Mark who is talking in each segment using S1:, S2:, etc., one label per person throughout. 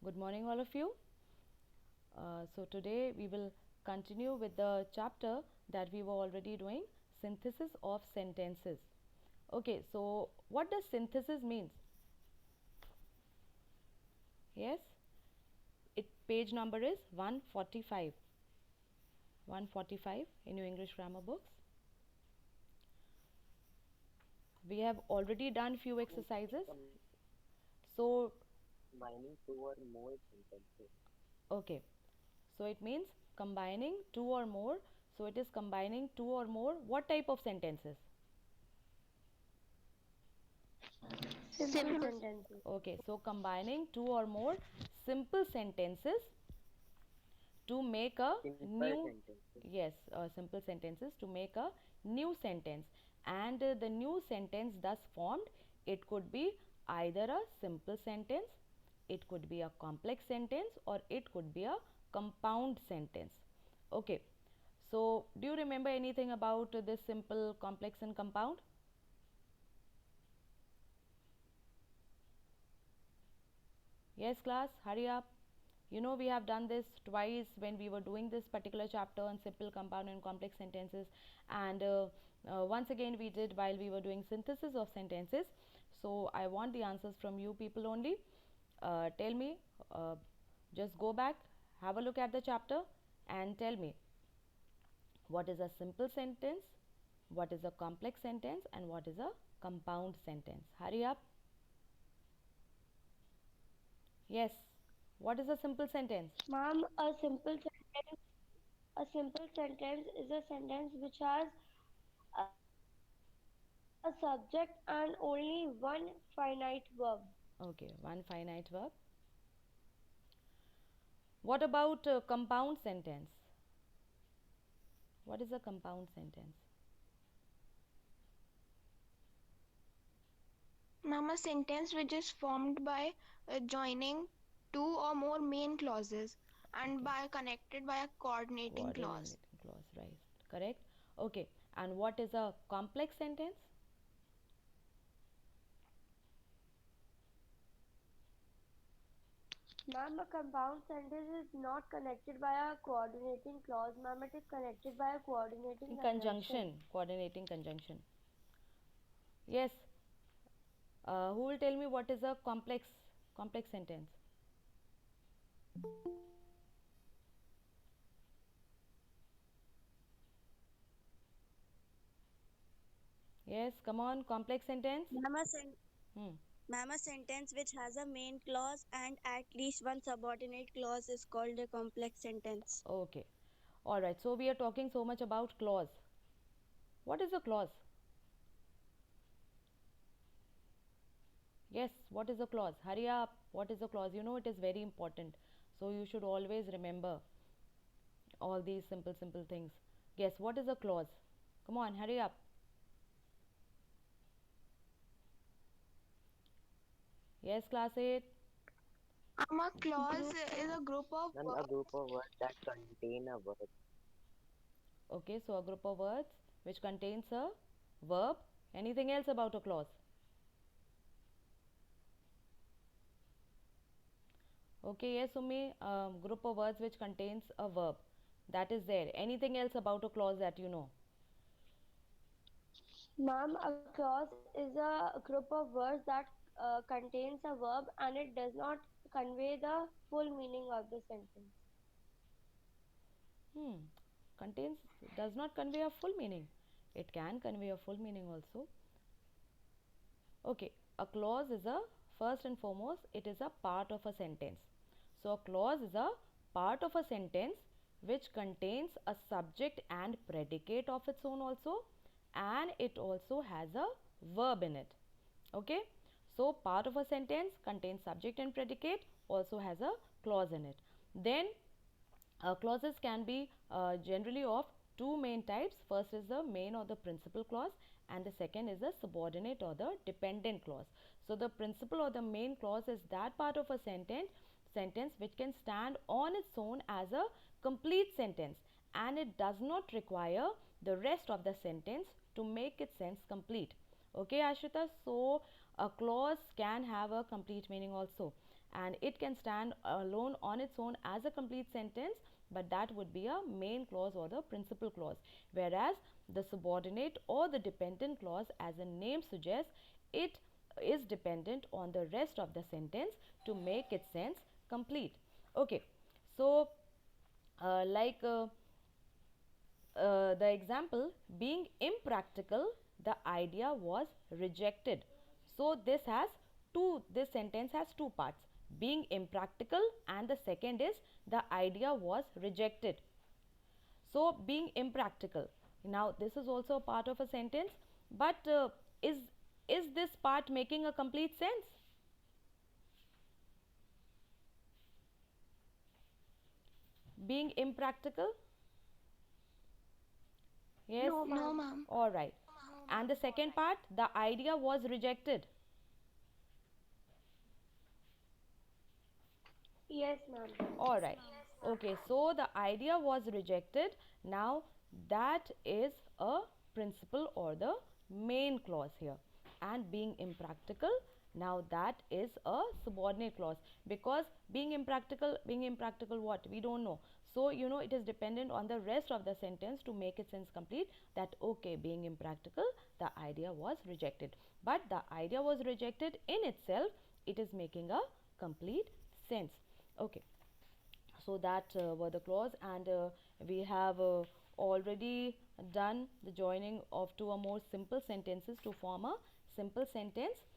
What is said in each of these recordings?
S1: Good morning, all of you. So today we will continue with the chapter that we were already doing, synthesis of sentences. Okay, so what does synthesis means? Yes, page number is 145. 145 in your English grammar books. We have already done few exercises. So
S2: Combining two or more sentences.
S1: okay, so it means combining two or more. So it is combining two or more. What type of sentences?
S3: Simple sentences.
S1: Okay, so combining two or more simple sentences to make a
S2: Simple
S1: new,
S2: sentences.
S1: yes, simple sentences to make a new sentence. And the new sentence thus formed, it could be either a simple sentence, it could be a complex sentence, or it could be a compound sentence. Okay, so do you remember anything about this simple, complex, and compound? Yes, class, hurry up. You know, we have done this twice when we were doing this particular chapter on simple, compound, and complex sentences, and once again we did while we were doing synthesis of sentences. So, I want the answers from you people only. Tell me, uh, just go back, have a look at the chapter, and tell me what is a simple sentence, what is a complex sentence, and what is a compound sentence. Hurry up. Yes, what is a simple sentence?
S3: Ma'am, a simple sentence is a sentence which has a subject and only one finite verb.
S1: Okay, one finite verb. What about compound sentence? What is a compound sentence?
S4: Ma'am, a sentence which is formed by joining two or more main clauses and
S1: Okay,
S4: by connected by a coordinating
S1: coordinating
S4: clause.
S1: clause, right? Correct. Okay, and what is a complex sentence?
S3: Ma'am, a compound sentence is not connected by a coordinating clause. Ma'am, it is connected by a coordinating
S1: In
S3: conjunction.
S1: conjunction, coordinating conjunction. Yes. Who will tell me what is a complex sentence? Yes, come on, complex sentence.
S5: Ma'am, a, sen-
S1: Hmm.
S5: ma'am, a sentence which has a main clause and at least one subordinate clause is called a complex sentence.
S1: Okay. All right. So we are talking so much about clause. What is a clause? Yes, what is a clause? Hurry up. What is a clause? You know it is very important. So you should always remember all these simple things. Guess what is a clause? Come on, hurry up. Yes, class 8.
S4: A clause
S3: Group
S4: is a group of
S2: And a group of words that contain a verb.
S1: Okay, so a group of words which contains a verb. Anything else about a clause? Okay, yes, Sumi, group of words which contains a verb. That is there. Anything else about a clause that you know?
S3: Ma'am, a clause is a group of words that contains a verb and it does not convey the full meaning of the sentence.
S1: Hmm. Contains does not convey a full meaning. It can convey a full meaning also. Okay, a clause is a first and foremost, it is a part of a sentence. So, a clause is a part of a sentence which contains a subject and predicate of its own also, and it also has a verb in it. Okay, so part of a sentence contains subject and predicate, also has a clause in it. Then clauses can be generally of two main types. First is the main or the principal clause, and the second is the subordinate or the dependent clause. So the principal or the main clause is that part of a sentence which can stand on its own as a complete sentence, and it does not require the rest of the sentence to make its sense complete. Okay, Ashrita, so a clause can have a complete meaning also, and it can stand alone on its own as a complete sentence, but that would be a main clause or the principal clause, whereas the subordinate or the dependent clause, as the name suggests, it is dependent on the rest of the sentence to make its sense complete. Okay, so the example, being impractical, the idea was rejected. So this sentence has two parts, being impractical, and the second is the idea was rejected. So being impractical, now this is also a part of a sentence, but is this part making a complete sense? Being impractical? Yes?
S4: No, ma'am.
S1: All right. And the second part, the idea was rejected.
S3: Yes, ma'am.
S1: All right. Okay, so the idea was rejected. Now that is a principal or the main clause here. And being impractical, now that is a subordinate clause, because being impractical what? We don't know. So, you know, it is dependent on the rest of the sentence to make its sense complete, that okay, being impractical, the idea was rejected. But the idea was rejected in itself, it is making a complete sense. Okay, so that were the clause, and we have already done the joining of two or more simple sentences to form a simple sentence.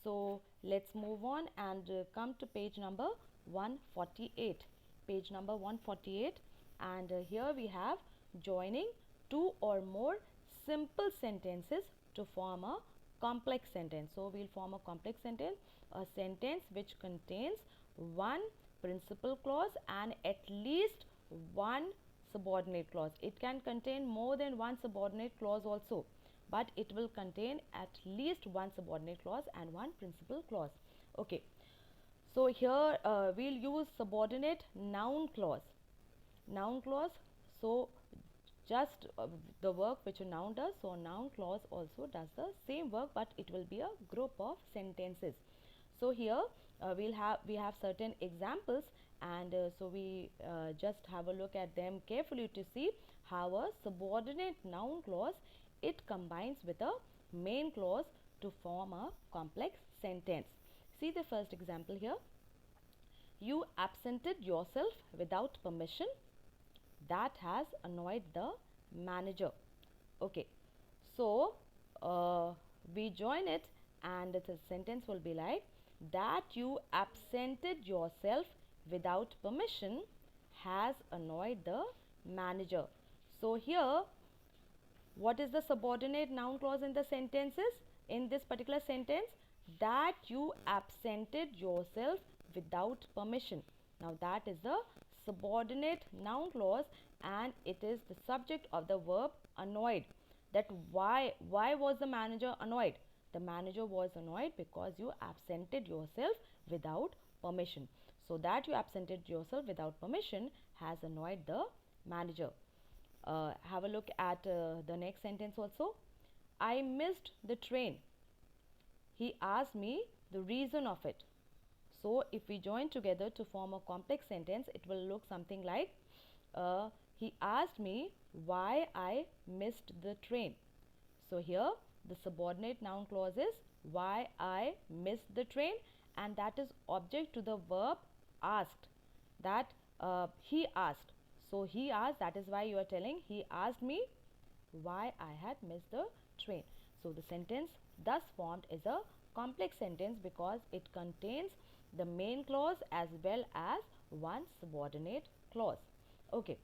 S1: So let's move on and come to page number 148. Page number 148, and here we have joining two or more simple sentences to form a complex sentence. So we'll form a complex sentence, a sentence which contains one principal clause and at least one subordinate clause. It can contain more than one subordinate clause also, but it will contain at least one subordinate clause and one principal clause. Okay, so here we'll use subordinate noun clause. Noun clause, so just the work which a noun does, so a noun clause also does the same work, but it will be a group of sentences. So here we have certain examples, and so we just have a look at them carefully to see how a subordinate noun clause, it combines with a main clause to form a complex sentence. See the first example here. You absented yourself without permission. That has annoyed the manager. Okay, so we join it, and the sentence will be like, that you absented yourself without permission has annoyed the manager. So here, what is the subordinate noun clause in the sentences? In this particular sentence, that you absented yourself without permission. Now that is the subordinate noun clause, and it is the subject of the verb annoyed. That why was the manager annoyed? The manager was annoyed because you absented yourself without permission. So that you absented yourself without permission has annoyed the manager. Have a look at the next sentence also. I missed the train. He asked me the reason of it. So if we join together to form a complex sentence, it will look something like, he asked me why I missed the train. So here the subordinate noun clause is why I missed the train, and that is object to the verb asked, that he asked. So he asked, that is why you are telling he asked me why I had missed the train. So the sentence thus formed is a complex sentence because it contains the main clause as well as one subordinate clause. Okay,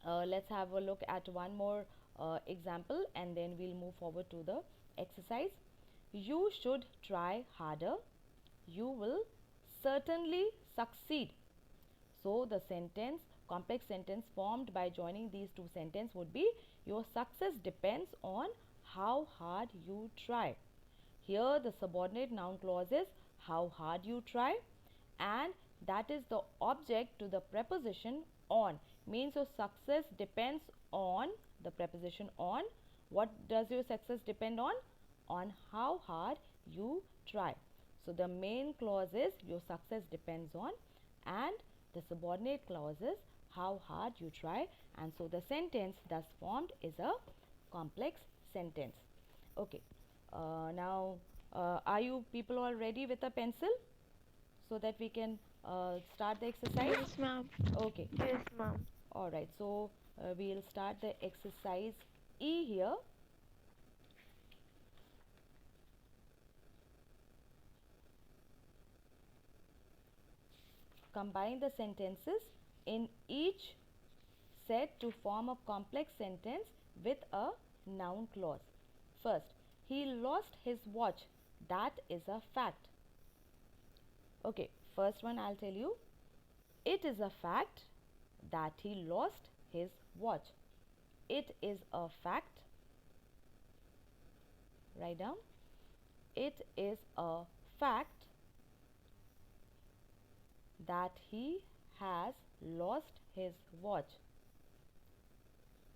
S1: let's have a look at one more example, and then we'll move forward to the exercise. You should try harder. You will certainly succeed. So the sentence, complex sentence formed by joining these two sentences would be, your success depends on how hard you try. Here the subordinate noun clause is how hard you try, and that is the object to the preposition on. Means your success depends on the preposition on. What does your success depend on? On how hard you try. So the main clause is your success depends on, and the subordinate clause is how hard you try, and so the sentence thus formed is a complex sentence. Okay, now are you people all ready with a pencil so that we can start the exercise?
S4: Yes, ma'am.
S1: Okay,
S6: Yes, ma'am.
S1: all right, so we'll start the exercise E here. Combine the sentences in each set to form a complex sentence with a noun clause. First, he lost his watch. That is a fact. Okay, first one I'll tell you. It is a fact that he lost his watch. It is a fact. Write down. It is a fact that he has lost his watch.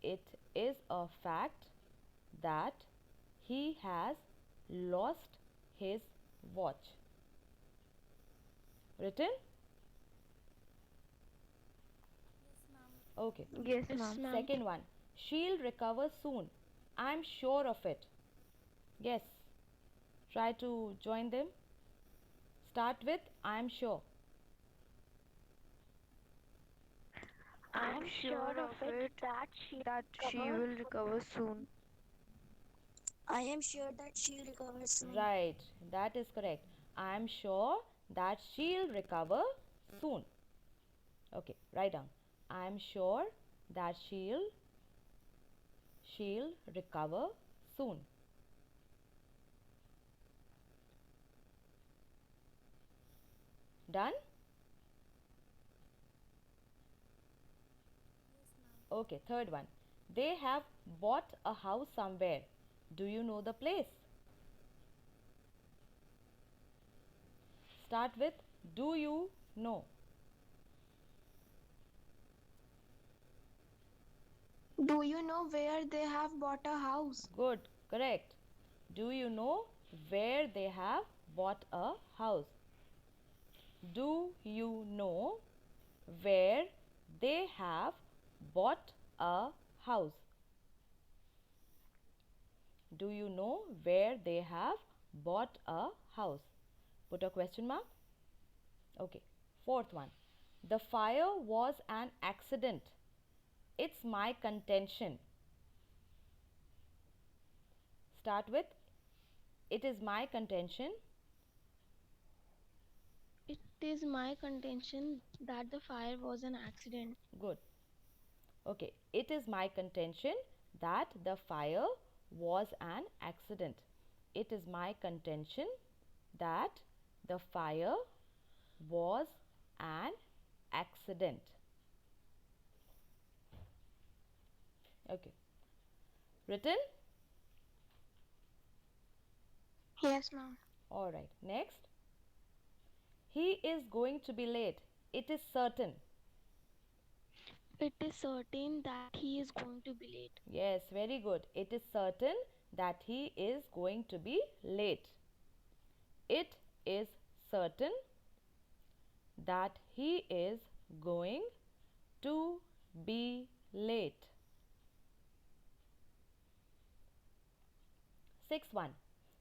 S1: It is a fact that he has lost his watch. Written? Okay.
S6: Yes,
S4: Yes,
S6: ma'am.
S4: ma'am.
S1: Second one. She'll recover soon. I'm sure of it. Yes. Try to join them. Start with I'm sure.
S6: I'm sure of it that she will recover soon.
S5: I am sure that she'll recover soon.
S1: Right. That is correct. I'm sure that she'll recover soon. Okay. Write down. I'm sure that she'll recover soon. Done? Okay, third one. They have bought a house somewhere. Do you know the place? Start with do you know?
S4: Do you know where they have bought a house?
S1: Good, correct. Do you know where they have bought a house? Do you know where they have bought a house? Do you know where they have bought a house? Put a question mark. Okay. Fourth one. The fire was an accident. It's my contention. Start with it is my contention.
S4: It is my contention that the fire was an accident.
S1: Good. Okay. It is my contention that the fire was an accident. It is my contention that the fire was an accident. Okay. Written?
S4: Yes, ma'am.
S1: Alright. Next. He is going to be late. It is certain.
S4: It is certain that he is going to be late.
S1: Yes, very good. It is certain that he is going to be late. It is certain that he is going to be late. Sixth one.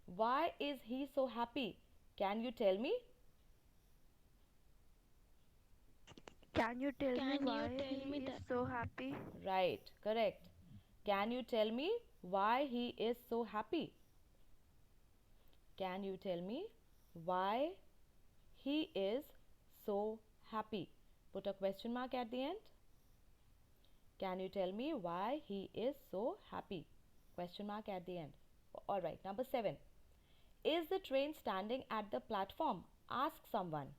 S1: Why is he so happy? Can you tell me?
S6: Can you tell
S4: Can
S6: me
S4: you
S6: why
S4: tell
S6: he
S4: me
S6: is
S4: that?
S6: so happy?
S1: Right, correct. Can you tell me why he is so happy? Can you tell me why he is so happy? Put a question mark at the end. Can you tell me why he is so happy? Question mark at the end. Alright, number 7. Is the train standing at the platform? Ask someone.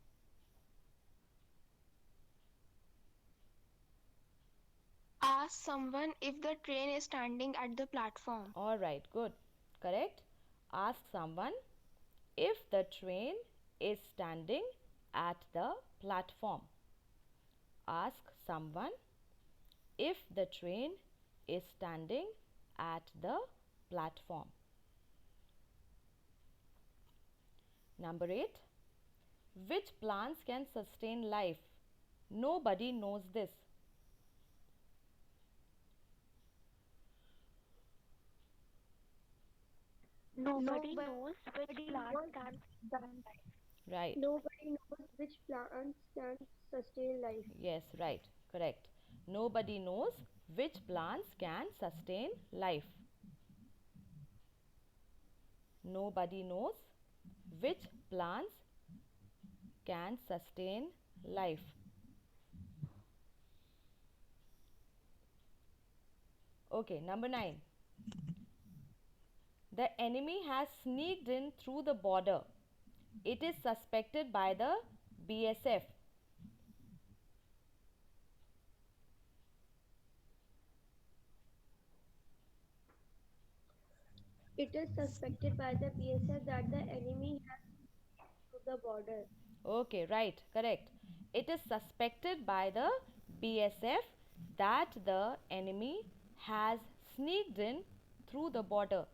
S4: Ask someone if the train is standing at the platform.
S1: Alright, good. Correct. Ask someone if the train is standing at the platform. Ask someone if the train is standing at the platform. Number 8. Which plants can sustain life? Nobody knows this.
S6: Nobody knows which plant can sustain life.
S1: Right.
S3: Nobody knows which plants can sustain life.
S1: Yes, right. Correct. Nobody knows which plants can sustain life. Nobody knows which plants can sustain life. Okay, number 9. The enemy has sneaked in through the border. It is suspected by the BSF.
S3: It is suspected by the BSF that the enemy has to the border.
S1: Okay, right, correct. It is suspected by the BSF that the enemy has sneaked in through the border.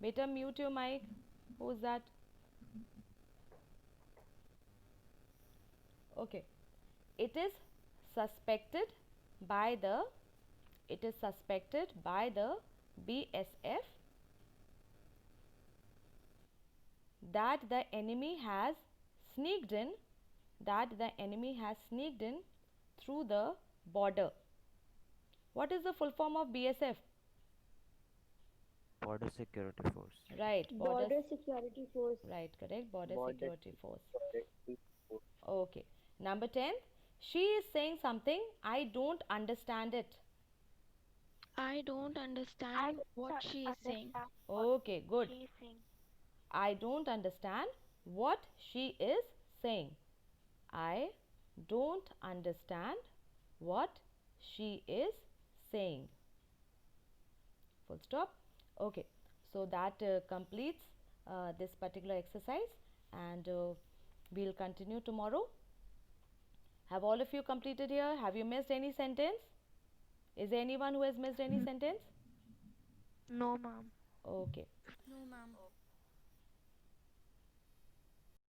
S1: Beta, mute your mic. Who's that? Okay. It is suspected by the BSF that the enemy has sneaked in through the border. What is the full form of BSF?
S7: Border Security Force.
S1: Right,
S3: Border Security Force.
S1: right, correct. Border
S2: Border
S1: Security Force.
S2: Security Force.
S1: Okay. Number 10. She is saying something. I don't understand it.
S4: I don't understand what she is saying.
S1: Okay, good.
S6: She is saying.
S1: I don't understand what she is saying. I don't understand what she is saying. Full stop. Okay, so that completes this particular exercise, and we'll continue tomorrow. Have all of you completed here? Have you missed any sentence? Is there anyone who has missed any sentence?
S6: No, ma'am.
S1: Okay.
S5: No, ma'am.